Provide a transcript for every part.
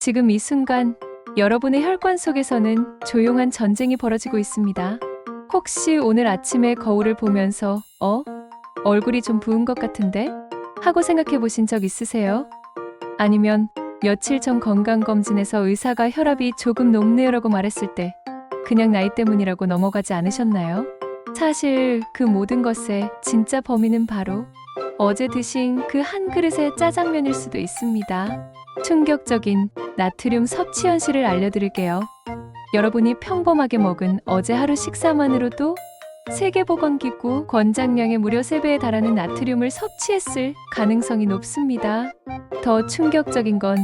지금 이 순간 여러분의 혈관 속에서는 조용한 전쟁이 벌어지고 있습니다. 혹시 오늘 아침에 거울을 보면서 얼굴이 좀 부은 것 같은데? 하고 생각해 보신 적 있으세요? 아니면 며칠 전 건강검진에서 의사가 혈압이 조금 높네요라고 말했을 때 그냥 나이 때문이라고 넘어가지 않으셨나요? 사실 그 모든 것의 진짜 범인은 바로 어제 드신 그 한 그릇의 짜장면일 수도 있습니다. 충격적인 나트륨 섭취 현실을 알려드릴게요. 여러분이 평범하게 먹은 어제 하루 식사만으로도 세계보건기구 권장량의 무려 3배에 달하는 나트륨을 섭취했을 가능성이 높습니다. 더 충격적인 건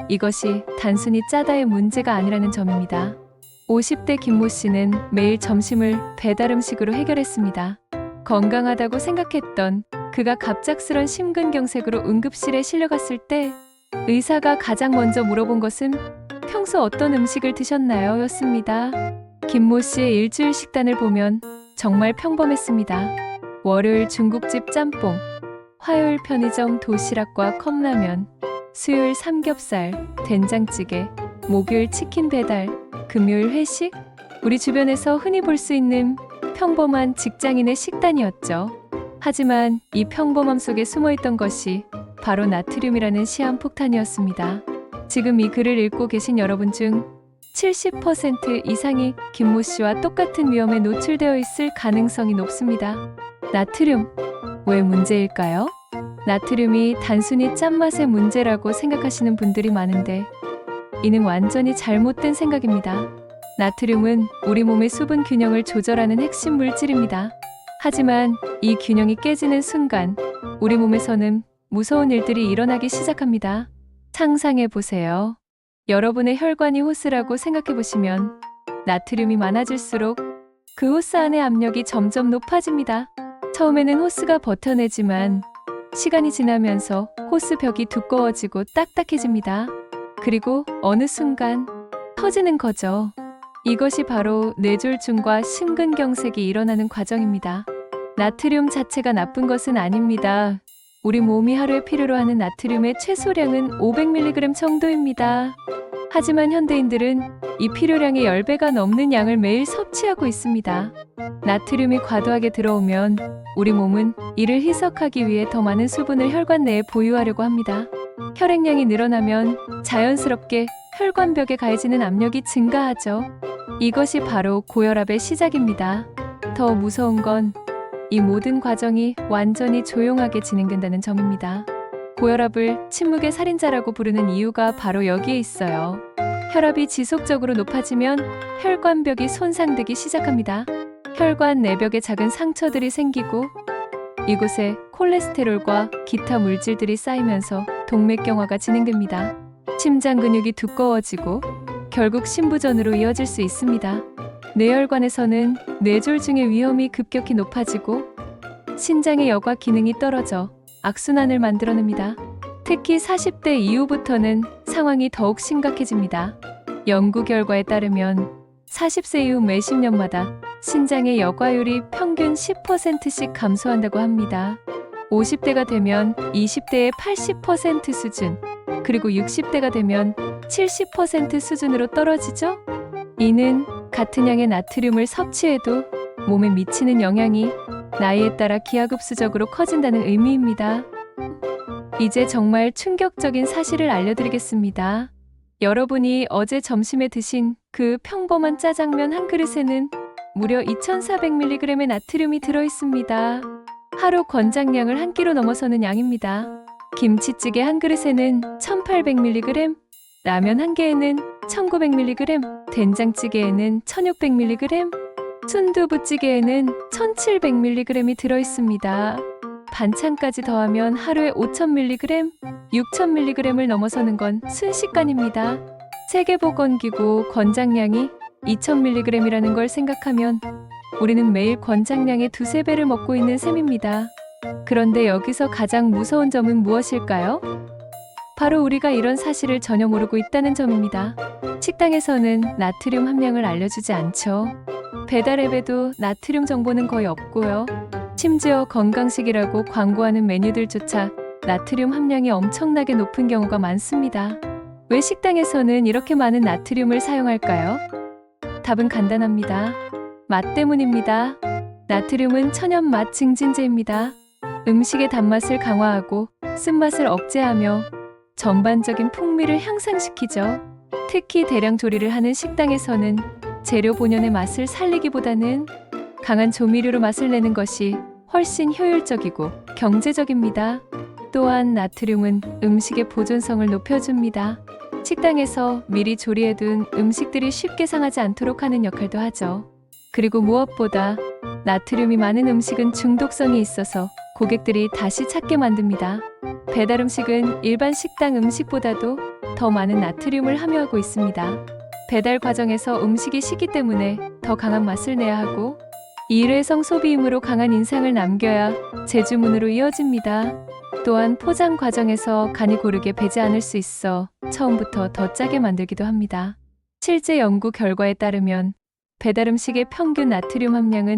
이것이 단순히 짜다의 문제가 아니라는 점입니다. 50대 김모 씨는 매일 점심을 배달 음식으로 해결했습니다. 건강하다고 생각했던 그가 갑작스런 심근경색으로 응급실에 실려갔을 때 의사가 가장 먼저 물어본 것은 평소 어떤 음식을 드셨나요? 였습니다. 김모 씨의 일주일 식단을 보면 정말 평범했습니다. 월요일 중국집 짬뽕, 화요일 편의점 도시락과 컵라면, 수요일 삼겹살, 된장찌개, 목요일 치킨 배달, 금요일 회식? 우리 주변에서 흔히 볼 수 있는 평범한 직장인의 식단이었죠. 하지만 이 평범함 속에 숨어있던 것이 바로 나트륨이라는 시한폭탄이었습니다. 지금 이 글을 읽고 계신 여러분 중 70% 이상이 김모 씨와 똑같은 위험에 노출되어 있을 가능성이 높습니다. 나트륨, 왜 문제일까요? 나트륨이 단순히 짠맛의 문제라고 생각하시는 분들이 많은데 이는 완전히 잘못된 생각입니다. 나트륨은 우리 몸의 수분 균형을 조절하는 핵심 물질입니다. 하지만 이 균형이 깨지는 순간 우리 몸에서는 무서운 일들이 일어나기 시작합니다. 상상해 보세요. 여러분의 혈관이 호스라고 생각해 보시면 나트륨이 많아질수록 그 호스 안의 압력이 점점 높아집니다. 처음에는 호스가 버텨내지만 시간이 지나면서 호스 벽이 두꺼워지고 딱딱해집니다. 그리고 어느 순간 터지는 거죠. 이것이 바로 뇌졸중과 심근경색이 일어나는 과정입니다. 나트륨 자체가 나쁜 것은 아닙니다. 우리 몸이 하루에 필요로 하는 나트륨의 최소량은 500mg 정도입니다. 하지만 현대인들은 이 필요량의 10배가 넘는 양을 매일 섭취하고 있습니다. 나트륨이 과도하게 들어오면 우리 몸은 이를 희석하기 위해 더 많은 수분을 혈관 내에 보유하려고 합니다. 혈액량이 늘어나면 자연스럽게 혈관벽에 가해지는 압력이 증가하죠. 이것이 바로 고혈압의 시작입니다. 더 무서운 건 이 모든 과정이 완전히 조용하게 진행된다는 점입니다. 고혈압을 침묵의 살인자라고 부르는 이유가 바로 여기에 있어요. 혈압이 지속적으로 높아지면 혈관벽이 손상되기 시작합니다. 혈관 내벽에 작은 상처들이 생기고 이곳에 콜레스테롤과 기타 물질들이 쌓이면서 동맥경화가 진행됩니다. 심장 근육이 두꺼워지고 결국 심부전으로 이어질 수 있습니다. 뇌혈관에서는 뇌졸중의 위험이 급격히 높아지고 신장의 여과 기능이 떨어져 악순환을 만들어냅니다. 특히 40대 이후부터는 상황이 더욱 심각해집니다. 연구 결과에 따르면 40세 이후 매 10년마다 신장의 여과율이 평균 10%씩 감소한다고 합니다. 50대가 되면 20대의 80% 수준, 그리고 60대가 되면 70% 수준으로 떨어지죠? 이는 같은 양의 나트륨을 섭취해도 몸에 미치는 영향이 나이에 따라 기하급수적으로 커진다는 의미입니다. 이제 정말 충격적인 사실을 알려드리겠습니다. 여러분이 어제 점심에 드신 그 평범한 짜장면 한 그릇에는 무려 2400mg의 나트륨이 들어있습니다. 하루 권장량을 한 끼로 넘어서는 양입니다. 김치찌개 한 그릇에는 1800mg, 라면 한 개에는 1900mg, 된장찌개에는 1600mg, 순두부찌개에는 1700mg이 들어있습니다. 반찬까지 더하면 하루에 5000mg, 6000mg을 넘어서는 건 순식간입니다. 세계보건기구 권장량이 2000mg이라는 걸 생각하면 우리는 매일 권장량의 2~3배를 먹고 있는 셈입니다. 그런데 여기서 가장 무서운 점은 무엇일까요? 바로 우리가 이런 사실을 전혀 모르고 있다는 점입니다. 식당에서는 나트륨 함량을 알려주지 않죠. 배달 앱에도 나트륨 정보는 거의 없고요. 심지어 건강식이라고 광고하는 메뉴들조차 나트륨 함량이 엄청나게 높은 경우가 많습니다. 왜 식당에서는 이렇게 많은 나트륨을 사용할까요? 답은 간단합니다. 맛 때문입니다. 나트륨은 천연 맛 증진제입니다. 음식의 단맛을 강화하고 쓴맛을 억제하며 전반적인 풍미를 향상시키죠. 특히 대량 조리를 하는 식당에서는 재료 본연의 맛을 살리기보다는 강한 조미료로 맛을 내는 것이 훨씬 효율적이고 경제적입니다. 또한 나트륨은 음식의 보존성을 높여줍니다. 식당에서 미리 조리해둔 음식들이 쉽게 상하지 않도록 하는 역할도 하죠. 그리고 무엇보다 나트륨이 많은 음식은 중독성이 있어서 고객들이 다시 찾게 만듭니다. 배달 음식은 일반 식당 음식보다도 더 많은 나트륨을 함유하고 있습니다. 배달 과정에서 음식이 식기 때문에 더 강한 맛을 내야 하고 일회성 소비임으로 강한 인상을 남겨야 재주문으로 이어집니다. 또한 포장 과정에서 간이 고르게 배지 않을 수 있어 처음부터 더 짜게 만들기도 합니다. 실제 연구 결과에 따르면 배달 음식의 평균 나트륨 함량은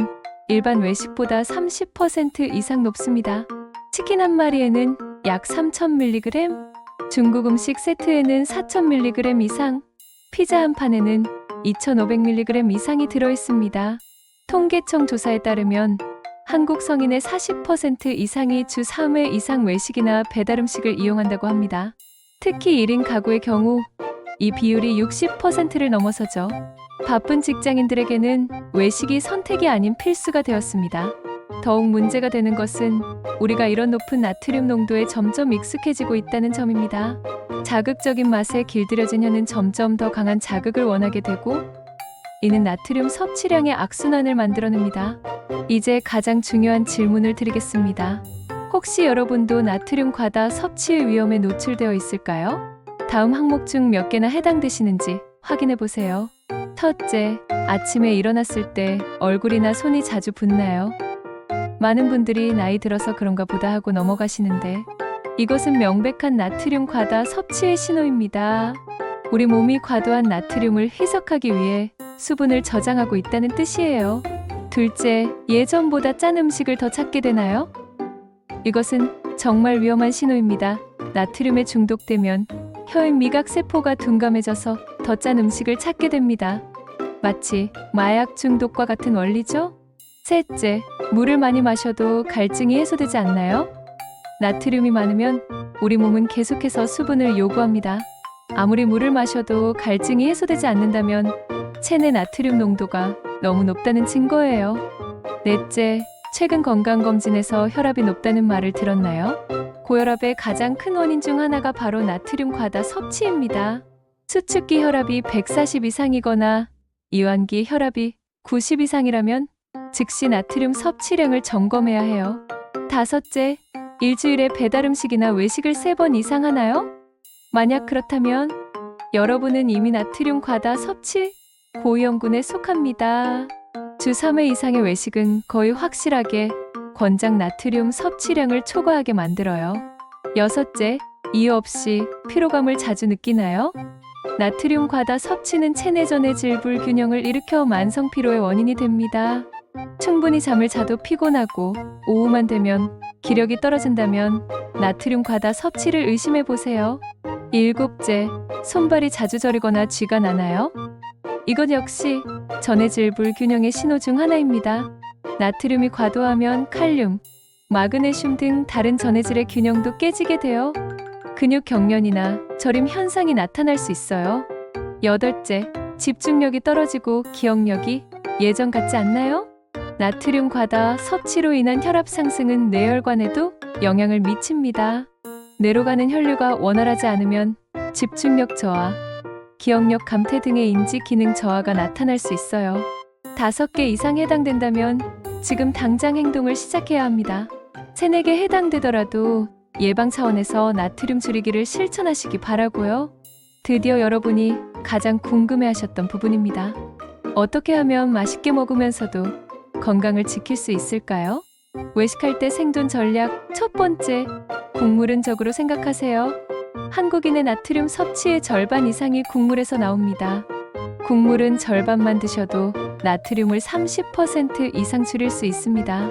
일반 외식보다 30% 이상 높습니다. 치킨 한 마리에는 약 3000mg, 중국 음식 세트에는 4000mg 이상, 피자 한 판에는 2500mg 이상이 들어있습니다. 통계청 조사에 따르면 한국 성인의 40% 이상이 주 3회 이상 외식이나 배달 음식을 이용한다고 합니다. 특히 1인 가구의 경우 이 비율이 60%를 넘어서죠. 바쁜 직장인들에게는 외식이 선택이 아닌 필수가 되었습니다. 더욱 문제가 되는 것은 우리가 이런 높은 나트륨 농도에 점점 익숙해지고 있다는 점입니다. 자극적인 맛에 길들여진 혀는 점점 더 강한 자극을 원하게 되고 이는 나트륨 섭취량의 악순환을 만들어냅니다. 이제 가장 중요한 질문을 드리겠습니다. 혹시 여러분도 나트륨 과다 섭취의 위험에 노출되어 있을까요? 다음 항목 중 몇 개나 해당되시는지 확인해 보세요. 첫째, 아침에 일어났을 때 얼굴이나 손이 자주 붓나요? 많은 분들이 나이 들어서 그런가 보다 하고 넘어가시는데 이것은 명백한 나트륨 과다 섭취의 신호입니다. 우리 몸이 과도한 나트륨을 희석하기 위해 수분을 저장하고 있다는 뜻이에요. 둘째, 예전보다 짠 음식을 더 찾게 되나요? 이것은 정말 위험한 신호입니다. 나트륨에 중독되면 혀의 미각세포가 둔감해져서 더 짠 음식을 찾게 됩니다. 마치 마약 중독과 같은 원리죠? 셋째, 물을 많이 마셔도 갈증이 해소되지 않나요? 나트륨이 많으면 우리 몸은 계속해서 수분을 요구합니다. 아무리 물을 마셔도 갈증이 해소되지 않는다면 체내 나트륨 농도가 너무 높다는 증거예요. 넷째, 최근 건강검진에서 혈압이 높다는 말을 들었나요? 고혈압의 가장 큰 원인 중 하나가 바로 나트륨 과다 섭취입니다. 수축기 혈압이 140 이상이거나 이완기 혈압이 90 이상이라면 즉시 나트륨 섭취량을 점검해야 해요. 다섯째, 일주일에 배달 음식이나 외식을 3번 이상 하나요? 만약 그렇다면 여러분은 이미 나트륨 과다 섭취 고위험군에 속합니다. 주 3회 이상의 외식은 거의 확실하게 권장 나트륨 섭취량을 초과하게 만들어요. 여섯째, 이유 없이 피로감을 자주 느끼나요? 나트륨 과다 섭취는 체내전의 질불균형을 일으켜 만성 피로의 원인이 됩니다. 충분히 잠을 자도 피곤하고 오후만 되면 기력이 떨어진다면 나트륨 과다 섭취를 의심해 보세요. 일곱째, 손발이 자주 저리거나 쥐가 나나요? 이것 역시 전해 질불균형의 신호 중 하나입니다. 나트륨이 과도하면 칼륨, 마그네슘 등 다른 전해질의 균형도 깨지게 되어 근육 경련이나 저림 현상이 나타날 수 있어요. 여덟째, 집중력이 떨어지고 기억력이 예전 같지 않나요? 나트륨 과다 섭취로 인한 혈압 상승은 뇌혈관에도 영향을 미칩니다. 뇌로 가는 혈류가 원활하지 않으면 집중력 저하, 기억력 감퇴 등의 인지 기능 저하가 나타날 수 있어요. 5개 이상 해당된다면 지금 당장 행동을 시작해야 합니다. 3, 4개 해당되더라도 예방 차원에서 나트륨 줄이기를 실천하시기 바라고요. 드디어 여러분이 가장 궁금해하셨던 부분입니다. 어떻게 하면 맛있게 먹으면서도 건강을 지킬 수 있을까요? 외식할 때 생존 전략 첫 번째, 국물은 적으로 생각하세요. 한국인의 나트륨 섭취의 절반 이상이 국물에서 나옵니다. 국물은 절반만 드셔도 나트륨을 30% 이상 줄일 수 있습니다.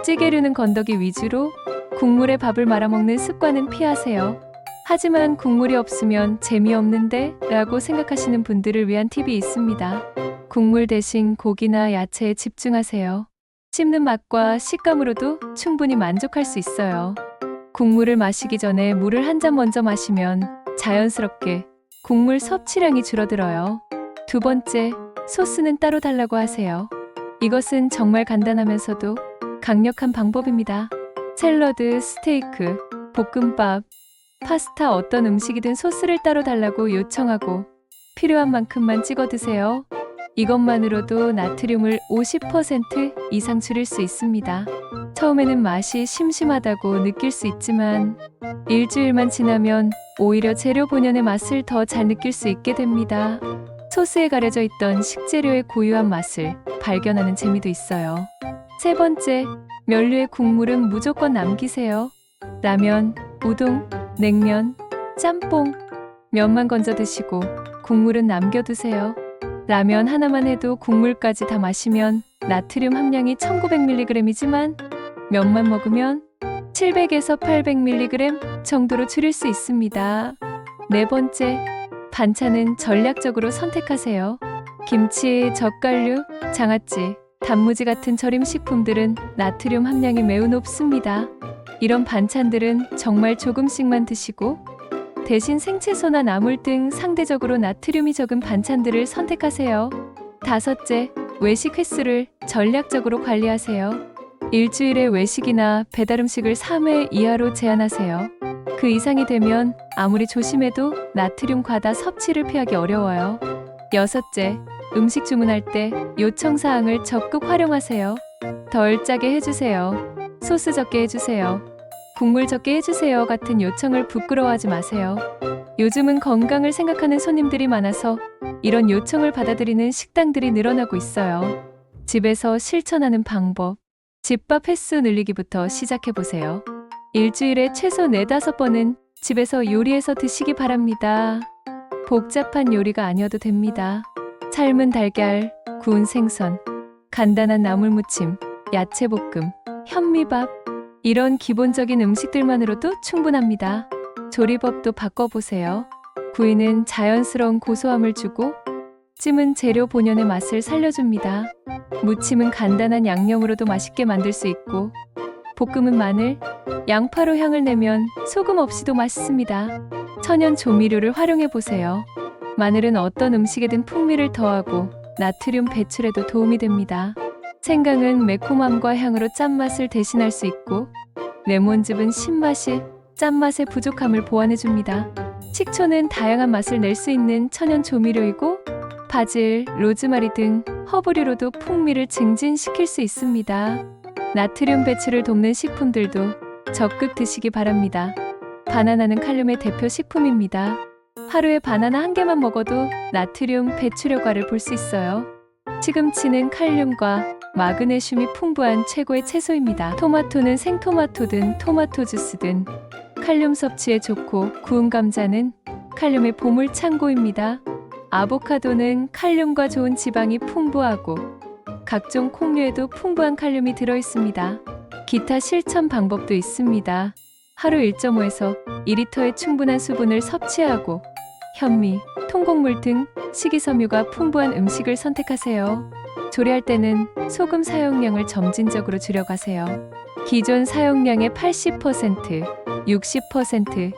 찌개류는 건더기 위주로 국물에 밥을 말아먹는 습관은 피하세요. 하지만 국물이 없으면 재미없는데? 라고 생각하시는 분들을 위한 팁이 있습니다. 국물 대신 고기나 야채에 집중하세요. 씹는 맛과 식감으로도 충분히 만족할 수 있어요. 국물을 마시기 전에 물을 한 잔 먼저 마시면 자연스럽게 국물 섭취량이 줄어들어요. 두 번째, 소스는 따로 달라고 하세요. 이것은 정말 간단하면서도 강력한 방법입니다. 샐러드, 스테이크, 볶음밥, 파스타 어떤 음식이든 소스를 따로 달라고 요청하고 필요한 만큼만 찍어 드세요. 이것만으로도 나트륨을 50% 이상 줄일 수 있습니다. 처음에는 맛이 심심하다고 느낄 수 있지만 일주일만 지나면 오히려 재료 본연의 맛을 더 잘 느낄 수 있게 됩니다. 소스에 가려져 있던 식재료의 고유한 맛을 발견하는 재미도 있어요. 세 번째, 면류의 국물은 무조건 남기세요. 라면, 우동, 냉면, 짬뽕, 면만 건져 드시고 국물은 남겨두세요. 라면 하나만 해도 국물까지 다 마시면 나트륨 함량이 1900mg이지만 면만 먹으면 700에서 800mg 정도로 줄일 수 있습니다. 네 번째, 반찬은 전략적으로 선택하세요. 김치, 젓갈류, 장아찌, 단무지 같은 절임 식품들은 나트륨 함량이 매우 높습니다. 이런 반찬들은 정말 조금씩만 드시고 대신 생채소나 나물 등 상대적으로 나트륨이 적은 반찬들을 선택하세요. 다섯째, 외식 횟수를 전략적으로 관리하세요. 일주일에 외식이나 배달 음식을 3회 이하로 제한하세요. 그 이상이 되면 아무리 조심해도 나트륨 과다 섭취를 피하기 어려워요. 여섯째, 음식 주문할 때 요청 사항을 적극 활용하세요. 덜 짜게 해주세요. 소스 적게 해주세요. 국물 적게 해주세요 같은 요청을 부끄러워하지 마세요. 요즘은 건강을 생각하는 손님들이 많아서 이런 요청을 받아들이는 식당들이 늘어나고 있어요. 집에서 실천하는 방법. 집밥 횟수 늘리기부터 시작해보세요. 일주일에 최소 4-5번은 집에서 요리해서 드시기 바랍니다. 복잡한 요리가 아니어도 됩니다. 삶은 달걀, 구운 생선, 간단한 나물무침, 야채볶음, 현미밥 이런 기본적인 음식들만으로도 충분합니다. 조리법도 바꿔보세요. 구이는 자연스러운 고소함을 주고 찜은 재료 본연의 맛을 살려줍니다. 무침은 간단한 양념으로도 맛있게 만들 수 있고 볶음은 마늘, 양파로 향을 내면 소금 없이도 맛있습니다. 천연 조미료를 활용해보세요. 마늘은 어떤 음식에든 풍미를 더하고 나트륨 배출에도 도움이 됩니다. 생강은 매콤함과 향으로 짠맛을 대신할 수 있고 레몬즙은 신맛이 짠맛의 부족함을 보완해줍니다. 식초는 다양한 맛을 낼 수 있는 천연 조미료이고 바질, 로즈마리 등 허브류로도 풍미를 증진시킬 수 있습니다. 나트륨 배출을 돕는 식품들도 적극 드시기 바랍니다. 바나나는 칼륨의 대표 식품입니다. 하루에 바나나 1개만 먹어도 나트륨 배출 효과를 볼 수 있어요. 시금치는 칼륨과 마그네슘이 풍부한 최고의 채소입니다. 토마토는 생토마토든 토마토 주스든 칼륨 섭취에 좋고 구운 감자는 칼륨의 보물 창고입니다. 아보카도는 칼륨과 좋은 지방이 풍부하고 각종 콩류에도 풍부한 칼륨이 들어있습니다. 기타 실천 방법도 있습니다. 하루 1.5에서 2리터의 충분한 수분을 섭취하고 현미, 통곡물 등 식이섬유가 풍부한 음식을 선택하세요. 조리할 때는 소금 사용량을 점진적으로 줄여가세요. 기존 사용량의 80%, 60%,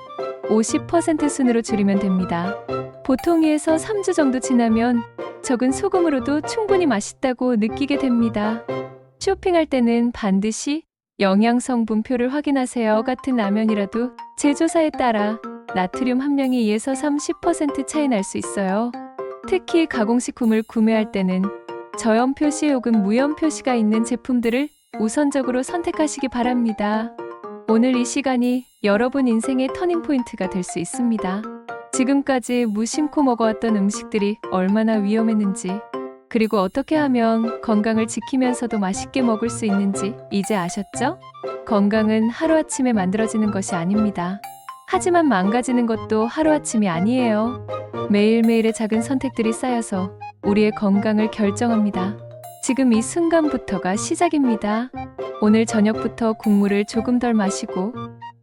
50% 순으로 줄이면 됩니다. 보통 2에서 3주 정도 지나면 적은 소금으로도 충분히 맛있다고 느끼게 됩니다. 쇼핑할 때는 반드시 영양성분표를 확인하세요. 같은 라면이라도 제조사에 따라 나트륨 함량이 2에서 30% 차이 날 수 있어요. 특히 가공식품을 구매할 때는 저염 표시 혹은 무염 표시가 있는 제품들을 우선적으로 선택하시기 바랍니다. 오늘 이 시간이 여러분 인생의 터닝포인트가 될 수 있습니다. 지금까지 무심코 먹어왔던 음식들이 얼마나 위험했는지, 그리고 어떻게 하면 건강을 지키면서도 맛있게 먹을 수 있는지 이제 아셨죠? 건강은 하루아침에 만들어지는 것이 아닙니다. 하지만 망가지는 것도 하루아침이 아니에요. 매일매일의 작은 선택들이 쌓여서 우리의 건강을 결정합니다. 지금 이 순간부터가 시작입니다. 오늘 저녁부터 국물을 조금 덜 마시고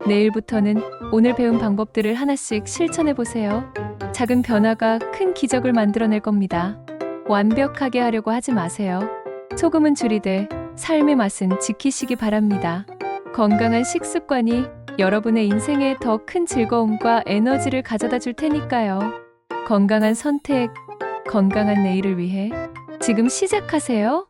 내일부터는 오늘 배운 방법들을 하나씩 실천해 보세요. 작은 변화가 큰 기적을 만들어낼 겁니다. 완벽하게 하려고 하지 마세요. 소금은 줄이되 삶의 맛은 지키시기 바랍니다. 건강한 식습관이 여러분의 인생에 더 큰 즐거움과 에너지를 가져다 줄 테니까요. 건강한 선택, 건강한 내일을 위해 지금 시작하세요.